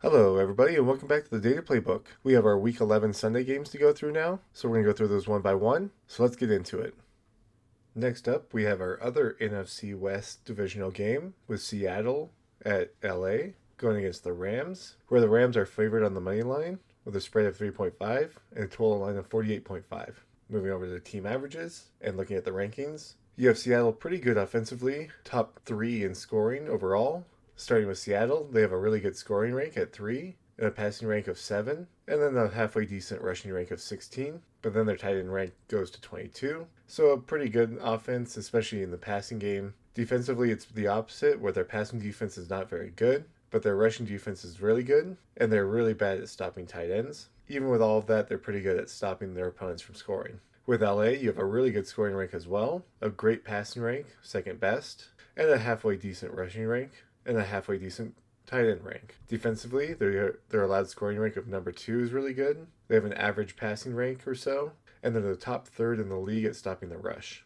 Hello, everybody, and welcome back to the Data Playbook. We have our Week 11 Sunday games to go through now, so we're going to go through those one by one. So let's get into it. Next up, we have our other NFC West divisional game with Seattle at LA going against the Rams, where the Rams are favored on the money line with a spread of 3.5 and a total line of 48.5. Moving over to the team averages and looking at the rankings, you have Seattle pretty good offensively, top 3 in scoring overall. Starting with Seattle, they have a really good scoring rank at 3 and a passing rank of 7, and then a halfway decent rushing rank of 16, but then their tight end rank goes to 22. So a pretty good offense, especially in the passing game. Defensively, it's the opposite, where their passing defense is not very good, but their rushing defense is really good, and they're really bad at stopping tight ends. Even with all of that, they're pretty good at stopping their opponents from scoring. With LA, you have a really good scoring rank as well, a great passing rank, second best, and a halfway decent rushing rank, and a halfway decent tight end rank. Defensively, their allowed scoring rank of number 2 is really good. They have an average passing rank or so, and they're the top third in the league at stopping the rush.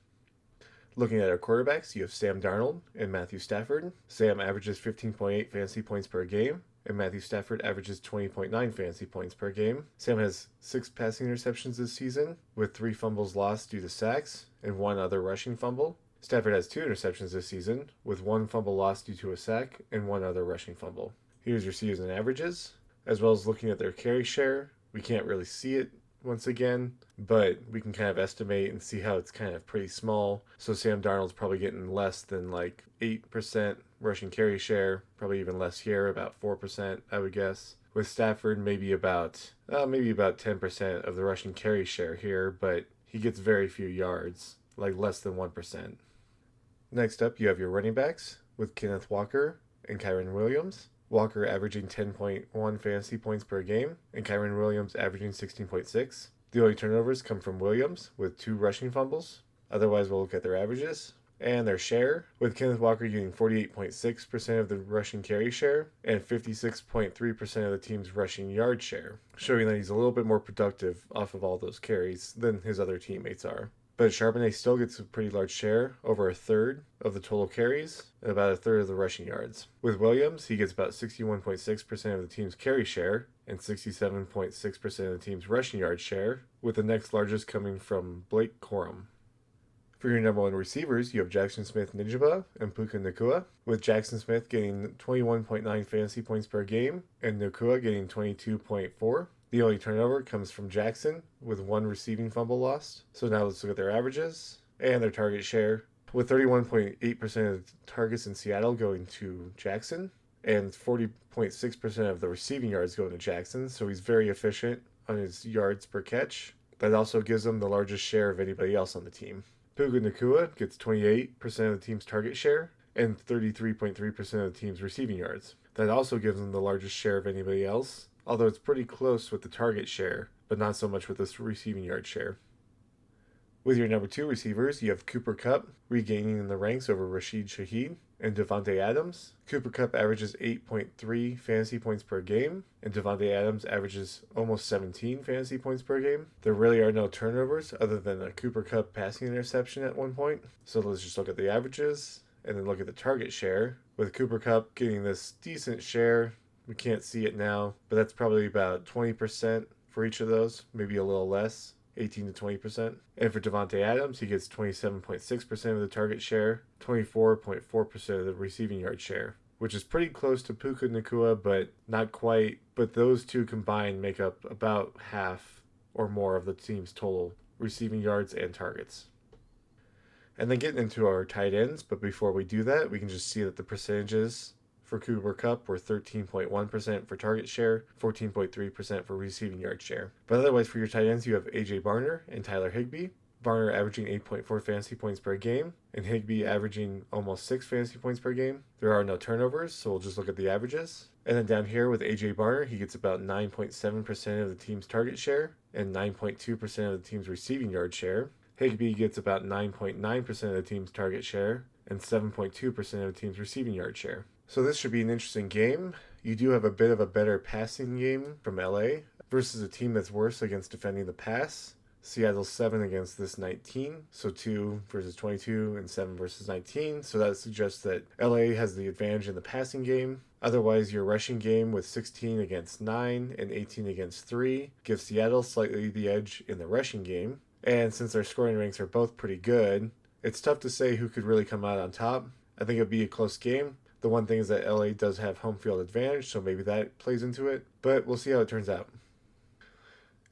Looking at our quarterbacks, you have Sam Darnold and Matthew Stafford. Sam averages 15.8 fantasy points per game, and Matthew Stafford averages 20.9 fantasy points per game. Sam has 6 passing interceptions this season, with 3 fumbles lost due to sacks and 1 other rushing fumble. Stafford has 2 interceptions this season, with 1 fumble lost due to a sack and 1 other rushing fumble. Here's your season averages, as well as looking at their carry share. We can't really see it once again, but we can kind of estimate and see how it's kind of pretty small. So Sam Darnold's probably getting less than like 8% rushing carry share, probably even less here, about 4%, I would guess. With Stafford, maybe about 10% of the rushing carry share here, but he gets very few yards, like less than 1%. Next up, you have your running backs with Kenneth Walker and Kyren Williams. Walker averaging 10.1 fantasy points per game, and Kyren Williams averaging 16.6. The only turnovers come from Williams with 2 rushing fumbles. Otherwise, we'll look at their averages and their share, with Kenneth Walker getting 48.6% of the rushing carry share and 56.3% of the team's rushing yard share, showing that he's a little bit more productive off of all those carries than his other teammates are. But Charbonnet still gets a pretty large share, over a third of the total carries, and about a third of the rushing yards. With Williams, he gets about 61.6% of the team's carry share and 67.6% of the team's rushing yard share, with the next largest coming from Blake Corum. For your number 1 receivers, you have Jackson Smith-Njigba and Puka Nacua, with Jackson Smith getting 21.9 fantasy points per game and Nacua getting 22.4. The only turnover comes from Jackson, with 1 receiving fumble lost. So now let's look at their averages and their target share, with 31.8% of the targets in Seattle going to Jackson and 40.6% of the receiving yards going to Jackson. So he's very efficient on his yards per catch. That also gives him the largest share of anybody else on the team. Puka Nacua gets 28% of the team's target share and 33.3% of the team's receiving yards. That also gives him the largest share of anybody else, although it's pretty close with the target share, but not so much with the receiving yard share. With your number 2 receivers, you have Cooper Kupp regaining in the ranks over Rashid Shaheed and Davante Adams. Cooper Kupp averages 8.3 fantasy points per game, and Davante Adams averages almost 17 fantasy points per game. There really are no turnovers other than a Cooper Kupp passing interception at one point. So let's just look at the averages and then look at the target share. With Cooper Kupp getting this decent share, we can't see it now, but that's probably about 20% for each of those, maybe a little less, 18 to 20%. And for Davante Adams, he gets 27.6% of the target share, 24.4% of the receiving yard share, which is pretty close to Puka Nacua, but not quite. But those two combined make up about half or more of the team's total receiving yards and targets. And then getting into our tight ends, but before we do that, we can just see that the percentages for Cooper Kupp were 13.1% for target share, 14.3% for receiving yard share. But otherwise, for your tight ends, you have A.J. Barner and Tyler Higbee. Barner averaging 8.4 fantasy points per game, and Higbee averaging almost 6 fantasy points per game. There are no turnovers, so we'll just look at the averages. And then down here with A.J. Barner, he gets about 9.7% of the team's target share and 9.2% of the team's receiving yard share. Higbee gets about 9.9% of the team's target share and 7.2% of the team's receiving yard share. So this should be an interesting game. You do have a bit of a better passing game from LA versus a team that's worse against defending the pass. Seattle's 7 against this 19, so 2 versus 22 and 7 versus 19. So that suggests that LA has the advantage in the passing game. Otherwise, your rushing game with 16 against 9 and 18 against 3 gives Seattle slightly the edge in the rushing game. And since their scoring ranks are both pretty good, it's tough to say who could really come out on top. I think it'd be a close game. The one thing is that LA does have home field advantage, so maybe that plays into it. But we'll see how it turns out.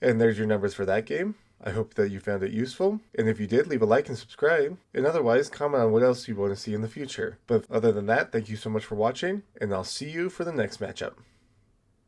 And there's your numbers for that game. I hope that you found it useful. And if you did, leave a like and subscribe. And otherwise, comment on what else you want to see in the future. But other than that, thank you so much for watching, and I'll see you for the next matchup.